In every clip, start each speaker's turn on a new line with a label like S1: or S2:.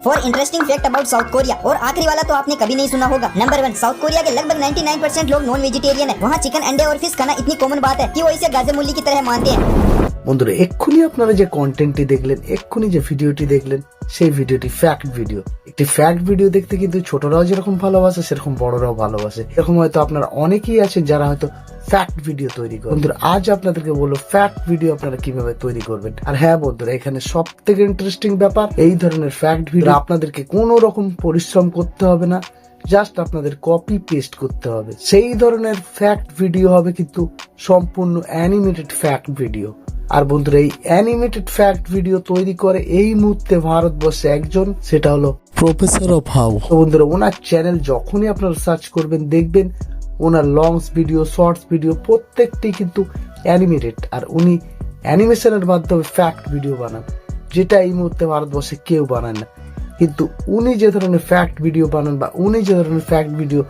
S1: For interesting fact about south Korea. और आखिरी वाला तो आपने कभी नहीं सुना होगा। नंबर 1, साउथ कोरिया के लगभग 99% लोग नॉन वेजिटेरियन है। वहाँ चिकन, अंडे और फिश खाना इतनी कॉमन बात है कि वो इसे गाजर मूली की तरह मानते हैं।
S2: বন্ধুরা এক্ষুনি আপনারা যে কন্টেন্টটি দেখলেন, এক্ষুনি যে ভিডিওটি দেখলেন, সেই ভিডিওটি ফ্যাক্ট ভিডিও। একটি ফ্যাক্ট ভিডিও দেখতে কিন্তু ছোটরাও যেরকম ভালোবাসে সেরকম বড়রাও ভালোবাসে। এরকম হয়তো আপনারা অনেকেই আছেন যারা হয়তো ফ্যাক্ট ভিডিও তৈরি করেন। বন্ধুরা আজ আপনাদেরকে বলবো ফ্যাক্ট ভিডিও আপনারা কিভাবে তৈরি করবেন। আর হ্যাঁ বন্ধুরা, এখানে সব থেকে ইন্টারেস্টিং ব্যাপার, এই ধরনের ফ্যাক্ট ভিডিও আপনাদেরকে কোনো রকম পরিশ্রম করতে হবে না, জাস্ট আপনাদের কপি পেস্ট করতে হবে। সেই ধরনের ফ্যাক্ট ভিডিও হবে কিন্তু সম্পূর্ণ অ্যানিমেটেড ফ্যাক্ট ভিডিও। আর বন্ধুরা এই অ্যানিমেটেড ফ্যাক্ট ভিডিও তৈরি করে এই মুহূর্তে ভারতবর্ষে একজন, সেটা হলো প্রফেসর অফ হাউ। তো বন্ধুরা ওনার চ্যানেল যখনই আপনারা সার্চ করবেন দেখবেন ওনার লংস ভিডিও, শর্টস ভিডিও প্রত্যেকটি কিন্তু অ্যানিমেটেড। আর উনি অ্যানিমেশনের মাধ্যমে ফ্যাক্ট ভিডিও বানান, যেটা এই মুহূর্তে ভারতবর্ষে কেউ বানায় না। কিন্তু উনি যে ধরনের ফ্যাক্ট ভিডিও বানান বা উনি যে ধরনের ফ্যাক্ট ভিডিও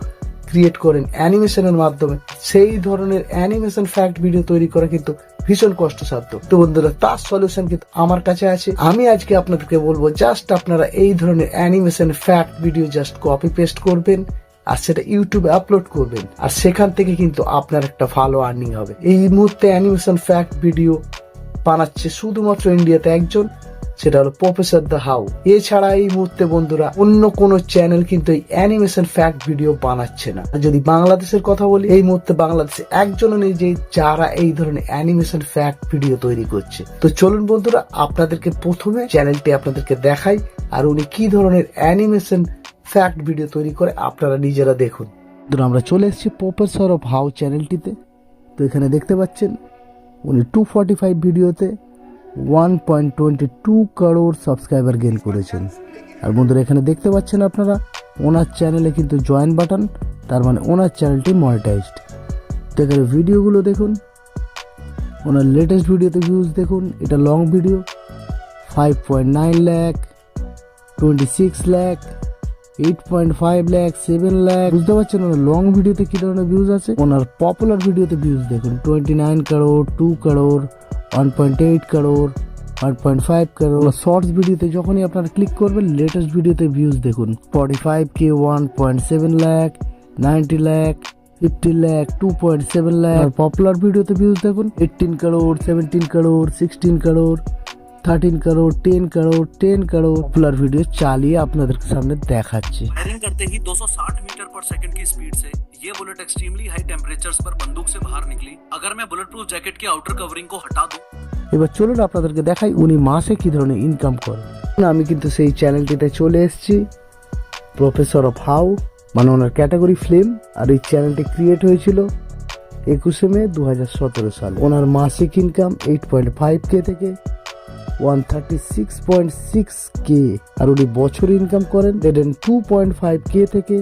S2: ক্রিয়েট করেন অ্যানিমেশনের মাধ্যমে, সেই ধরনের অ্যানিমেশন ফ্যাক্ট ভিডিও তৈরি করা কিন্তু ভীষণ কষ্টসাধ্য। তো বন্ধুরা তার সলিউশন কিন্তু আমার কাছে আছে। আমি আজকে আপনাদেরকে বলবো জাস্ট আপনারা এই ধরনের animation fact video just copy paste করবেন আর সেটা ইউটিউবে আপলোড করবেন, আর সেখান থেকে কিন্তু আপনার একটা ভালো আর্নিং হবে। এই মুহূর্তে অ্যানিমেশন ফ্যাক্ট ভিডিও বানাচ্ছে শুধুমাত্র ইন্ডিয়াতে একজন, সেটা হলো প্রফেসর দ্য হাউ। এছাড়া এই মুহূর্তে বন্ধুরা অন্য কোন চ্যানেল কিন্তু এই অ্যানিমেশন ফ্যাক্ট ভিডিও বানাচ্ছে না। যদি বাংলাদেশের কথা বলি, এই মুহূর্তে বাংলাদেশে একজনও নেই যে যারা এই ধরনের অ্যানিমেশন ফ্যাক্ট ভিডিও তৈরি করছে। তো চলুন বন্ধুরা আপনাদেরকে প্রথমে চ্যানেলটি আপনাদেরকে দেখাই, আর উনি কি ধরনের অ্যানিমেশন ফ্যাক্ট ভিডিও তৈরি করে আপনারা নিজেরা দেখুন। আমরা চলে এসেছি প্রফেসর অফ হাউ চ্যানেলটিতে। তো এখানে দেখতে পাচ্ছেন উনি 245 ভিডিওতে 1.22 করোড় সাবস্ক্রাইবার গেইন করেছেন। আর বন্ধুরা এখানে দেখতে পাচ্ছেন আপনারা ওনার চ্যানেলে কিন্তু জয়েন বাটন, তার মানে ওনার চ্যানেলটি মনিটাইজড। তো এখানে ভিডিওগুলো দেখুন, ওনার লেটেস্ট ভিডিওতে ভিউজ দেখুন। এটা লং ভিডিও 5.9 লাখ, 26 লাখ, 8.5 লাখ, 7 লাখ। বুঝতে পারছেন ওনার লং ভিডিওতে কি ধরনের ভিউজ আছে। ওনার পপুলার ভিডিওতে ভিউজ দেখুন 29 করোড়, 2 করোড়, 1.8 করোড়, 1.5 করোড়। শর্টস ভিডিওতে যখনই আপনারা ক্লিক করবেন লেটেস্ট ভিডিওতে ভিউজ দেখুন 45K, 1.7 lakh, 90 lakh, 50 lakh, 2.7 lakh. Are popular ভিডিওতে ভিউজ দেখুন 18 করোড়, 17 করোড়, 16 করোড়, 13 করোড়, 10 করোড়, 10 করোড়। পপুলার ভিডিও চালিয়ে আপনাদের সামনে দেখাচ্ছি।
S3: फायरिंग करते ही 260 मीटर पर सेकंड की स्पीड से ये बुलेट एक्सट्रीमली हाई टेम्परेचर्स पर बंदूक से बाहर निकली। अगर मैं बुलेट प्रूफ जैकेट की आउटर कवरिंग को हटा दूं,
S2: এবার চলুন আপনাদেরকে দেখাই উনি মাসে কি ধরনের ইনকাম করেন। আমি কিন্তু সেই চ্যানেলটিতে চলে এসেছি, প্রফেসর অফ হাউ, মানে ওনার ক্যাটাগরি ফিল্ম। আর এই চ্যানেলটি ক্রিয়েট হয়েছিল 21 মে 2017 সালে। ওনার মাসিক ইনকাম 8.5K থেকে 136.6K। আর উনি বছর ইনকাম করেন 2.5K থেকে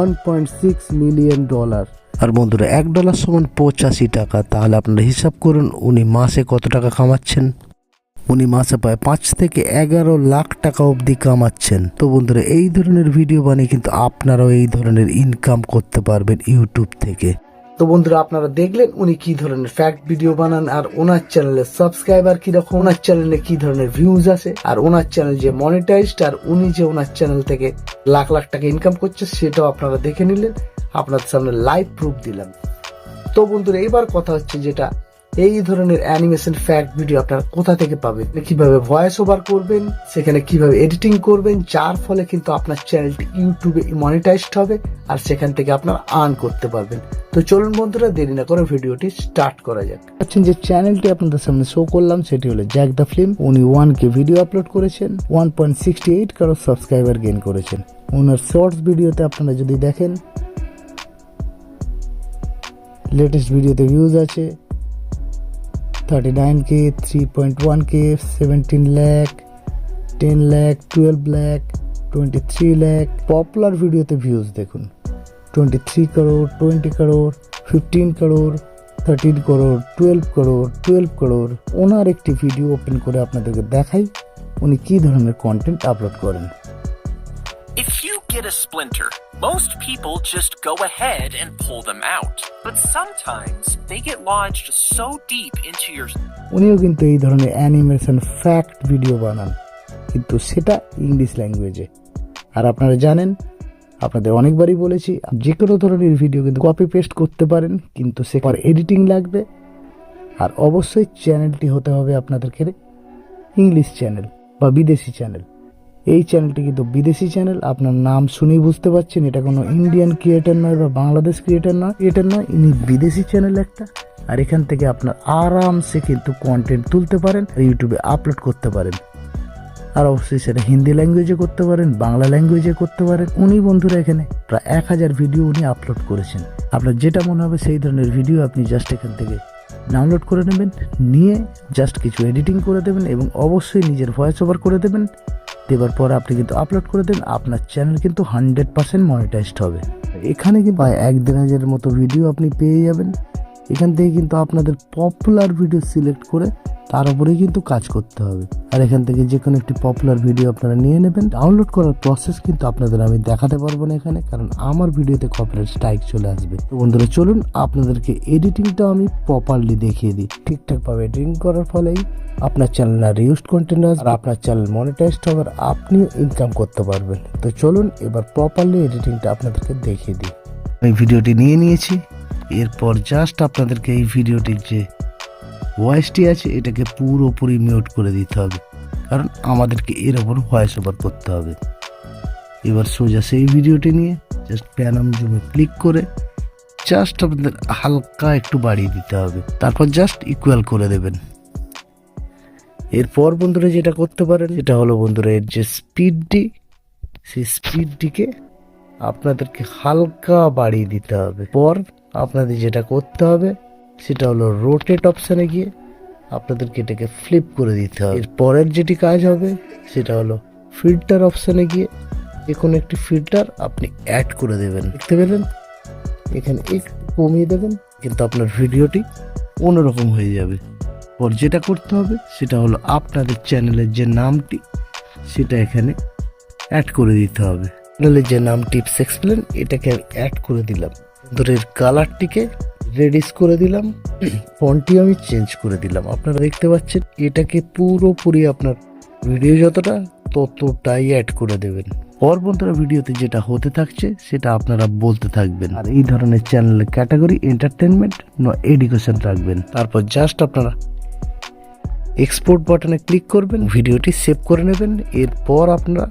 S2: 1.6 মিলিয়ন ডলার। আর বন্ধুরা $1 সমান 85 টাকা। তাহলে আপনারা হিসাব করুন উনি মাসে কত টাকা কামাচ্ছেন। উনি মাসে প্রায় 5 থেকে 11 লাখ টাকা অবধি কামাচ্ছেন। তো বন্ধুরা এই ধরনের ভিডিও বানিয়ে কিন্তু আপনারাও এই ধরনের ইনকাম করতে পারবেন ইউটিউব থেকে। তো বন্ধুরা আপনারা দেখলেন উনি কি ধরনের ফ্যাক্ট ভিডিও বানান, আর ওনার চ্যানেলের সাবস্ক্রাইবার কিরকম, ওনার চ্যানেলে কি ধরনের ভিউজ আছে, আর ওনার চ্যানেল যে মনিটাইজড, আর উনি যে ওনার চ্যানেল থেকে লাখ লাখ টাকা ইনকাম করছে সেটাও আপনারা দেখে নিলেন। আপনাদের সামনে লাইভ প্রুফ দিলাম। তো বন্ধুরা এইবার কথা হচ্ছে যেটা, এই ধরনের অ্যানিমেশন ফ্যাক্ট ভিডিও আপনারা কোথা থেকে পাবেন, কিভাবে ভয়েস ওভার করবেন, সেখানে কিভাবে এডিটিং করবেন, যার ফলে কিন্তু আপনার চ্যানেলটি ইউটিউবে মনিটাইজড হবে আর সেখান থেকে আপনারা আর্ন করতে পারবেন। তো চলুন বন্ধুরা দেরি না করে ভিডিওটি স্টার্ট করা যাক। আচ্ছা, যে চ্যানেলটি আপনাদের সামনে শো করলাম সেটি হলো জ্যাক দ্য ফিল্ম। উনি 1K ভিডিও আপলোড করেছেন, 1.68 করোড় সাবস্ক্রাইবার গেইন করেছেন। ওনার শর্টস ভিডিওতে আপনারা যদি দেখেন লেটেস্ট ভিডিওতে ভিউজ আছে 39K, 3.1K, 17 lakh, 10 lakh, 12 lakh, 23 lakh. Popular ভিডিওতে ভিউজ দেখুন 23 করোড়, 20 করোড়, 15 করোড়, 13 করোড়, 12 করোড়, 12 করোড়। ওনার একটি ভিডিও ওপেন করে আপনাদেরকে দেখাই উনি কি ধরনের কন্টেন্ট আপলোড করেন।
S4: If you get a splinter, most people just go ahead and pull them out. But sometimes they get lodged so deep into your...
S2: উনিও কিন্তু এই ধরনের অ্যানিমেশন ফ্যাক্ট ভিডিও বানান। কিন্তু সেটা ইংলিশ ল্যাঙ্গুয়েজে। আর আপনারা জানেন, আপনাদের অনেকবারই বলেছি, যে কোনো ধরনের ভিডিও কিন্তু কপি পেস্ট করতে পারেন, কিন্তু সেখানে এডিটিং লাগবে। আর অবশ্যই চ্যানেলটি হতে হবে আপনাদেরকে ইংলিশ চ্যানেল বা বিদেশি চ্যানেল। এই চ্যানেলটি কিন্তু বিদেশি চ্যানেল, আপনার নাম শুনেই বুঝতে পারছেন এটা কোনো ইন্ডিয়ান ক্রিয়েটার নয় বা বাংলাদেশ ক্রিয়েটার নয়, ইনি বিদেশি চ্যানেল একটা। আর এখান থেকে আপনার আরামসে কিন্তু কন্টেন্ট তুলতে পারেন, ইউটিউবে আপলোড করতে পারেন। আর অবশ্যই সেটা হিন্দি ল্যাঙ্গুয়েজে করতে পারেন, বাংলা ল্যাঙ্গুয়েজে করতে পারেন। উনি বন্ধুরা এখানে প্রায় 1000 ভিডিও উনি আপলোড করেছেন। আপনার যেটা মনে হবে সেই ধরনের ভিডিও আপনি জাস্ট এখান থেকে ডাউনলোড করে নেবেন, নিয়ে জাস্ট কিছু এডিটিং করে দেবেন এবং অবশ্যই নিজের ভয়েস ওভার করে দেবেন। দেওয়ার পর আপনি কিন্তু আপলোড করে দেবেন, আপনার চ্যানেল কিন্তু 100% মনিটাইজড হবে। এখানে কিন্তু প্রায় 1-1500 মতো ভিডিও আপনি পেয়ে যাবেন। এখান থেকে কিন্তু আপনাদের পপুলার ভিডিও সিলেক্ট করে তার উপরেই কিন্তু কাজ করতে হবে। আর এখান থেকে যে কোনো একটি পপুলার ভিডিও আপনারা নিয়ে নেবেন। ডাউনলোড করার প্রসেস কিন্তু আপনাদের আমি দেখাতে পারবো না এখানে, কারণ আমার ভিডিওতে কপিরাইট স্ট্রাইক চলে আসবে। তো বন্ধুরা চলুন আপনাদেরকে এডিটিংটা আমি প্রপারলি দেখিয়ে দিই। ঠিকঠাকভাবে এডিটিং করার ফলেই আপনার চ্যানেল আর রিউজড কন্টেন্ট আর আপনার চ্যানেল মনিটাইজড হবে, আর আপনিও ইনকাম করতে পারবেন। তো চলুন এবার প্রপারলি এডিটিংটা আপনাদেরকে দেখিয়ে দিই। আমি ভিডিওটি নিয়ে নিয়েছি, এরপর জাস্ট আপনাদেরকে এই ভিডিওটির যে ভয়েসটি আছে এটাকে পুরোপুরি মিউট করে দিতে হবে, কারণ আমাদেরকে এর ওপর ভয়েস ওভার করতে হবে। এবার সোজা সেই ভিডিওটি নিয়ে জাস্ট প্যানাম জুমে ক্লিক করে জাস্ট আপনাদের হালকা একটু বাড়িয়ে দিতে হবে, তারপর জাস্ট ইকুয়াল করে দেবেন। এরপর বন্ধুরা যেটা করতে পারেন সেটা হলো বন্ধুরা এর যে স্পিডটি, সেই স্পিডটিকে আপনাদেরকে হালকা বাড়িয়ে দিতে হবে। পর আপনাদের যেটা করতে হবে সেটা হলো রোটেট অপশানে গিয়ে আপনাদেরকে এটাকে ফ্লিপ করে দিতে হবে। এর পরের যেটি কাজ হবে সেটা হলো ফিল্টার অপশানে গিয়ে যে কোনো একটি ফিল্টার আপনি অ্যাড করে দেবেন। দেখতে পেলেন এখানে একটু কমিয়ে দেবেন, কিন্তু আপনার ভিডিওটি অন্যরকম হয়ে যাবে। পর যেটা করতে হবে সেটা হলো আপনাদের চ্যানেলের যে নামটি সেটা এখানে অ্যাড করে দিতে হবে। চ্যানেলের যে নাম টিপস এক্সপ্লেন এটাকে আমি অ্যাড করে দিলাম। এর কালারটিকে রেডিস করে দিলাম, ফন্টটি আমি চেঞ্জ করে দিলাম। আপনারা দেখতে পাচ্ছেন এটাকে পুরোপুরি আপনার ভিডিও যতটা ততটাই অ্যাড করে দেবেন। পর বন্ধুরা ভিডিওতে যেটা হতে থাকছে সেটা আপনারা বলতে থাকবেন। আর এই ধরনের চ্যানেলের ক্যাটাগরি এন্টারটেনমেন্ট না এডুকেশন রাখবেন। তারপর জাস্ট আপনারা এক্সপোর্ট বাটনে ক্লিক করবেন, ভিডিওটি সেভ করে নেবেন। এরপর আপনারা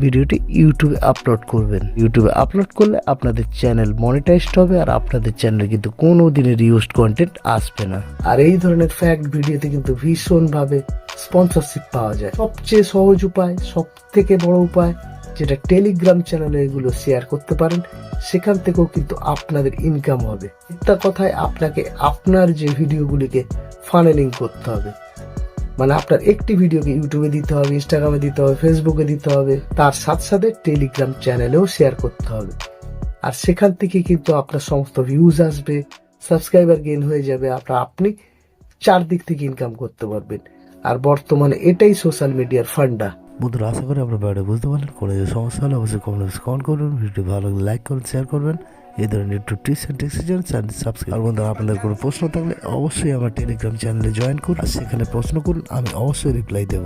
S2: ভিডিওটি ইউটিউবে আপলোড করবেন। ইউটিউবে আপলোড করলে আপনাদের চ্যানেল মনিটাইজড হবে, আর আপনাদের চ্যানেলে কিন্তু কোনো দিনের ইউজড কন্টেন্ট আসবে না। আর এই ধরনের ফ্যাক্ট ভিডিওতে কিন্তু ভীষণভাবে স্পন্সরশিপ পাওয়া যায়। সবচেয়ে সহজ উপায়, সব থেকে বড় উপায় যেটা টেলিগ্রাম চ্যানেলে এগুলো শেয়ার করতে পারেন, সেখান থেকেও কিন্তু আপনাদের ইনকাম হবে। একটা কথায় আপনাকে আপনার যে ভিডিওগুলিকে ফানেলিং করতে হবে, মানে আপনার একটি ভিডিওকে ইউটিউবে দিতে হবে, ইনস্টাগ্রামে দিতে হবে, ফেসবুকে দিতে হবে, তার সাথে সাথে টেলিগ্রাম চ্যানেলেও শেয়ার করতে হবে। আর সেখান থেকে কিন্তু আপনার সমস্ত ভিউজ আসবে, সাবস্ক্রাইবার গেইন হয়ে যাবে, আপনি চারদিক থেকে ইনকাম করতে পারবেন। আর বর্তমানে এটাই সোশ্যাল মিডিয়ার ফান্ডা। বন্ধুরা আশা করি আপনার ব্যাপারে বুঝতে পারলেন। কোনো যে সমস্যা হলে অবশ্যই কমেন্ট করবেন, ভিডিও ভালো লাগলে লাইক করুন, শেয়ার করবেন। এই ধরনের একটু টিপস অ্যান্ড ট্রিক্সের জন্য চ্যানেল সাবস্ক্রাইব। আর বন্ধুরা আপনাদের কোনো প্রশ্ন থাকলে অবশ্যই আমার টেলিগ্রাম চ্যানেলে জয়েন করুন, আর সেখানে প্রশ্ন করুন, আমি অবশ্যই রিপ্লাই দেবো।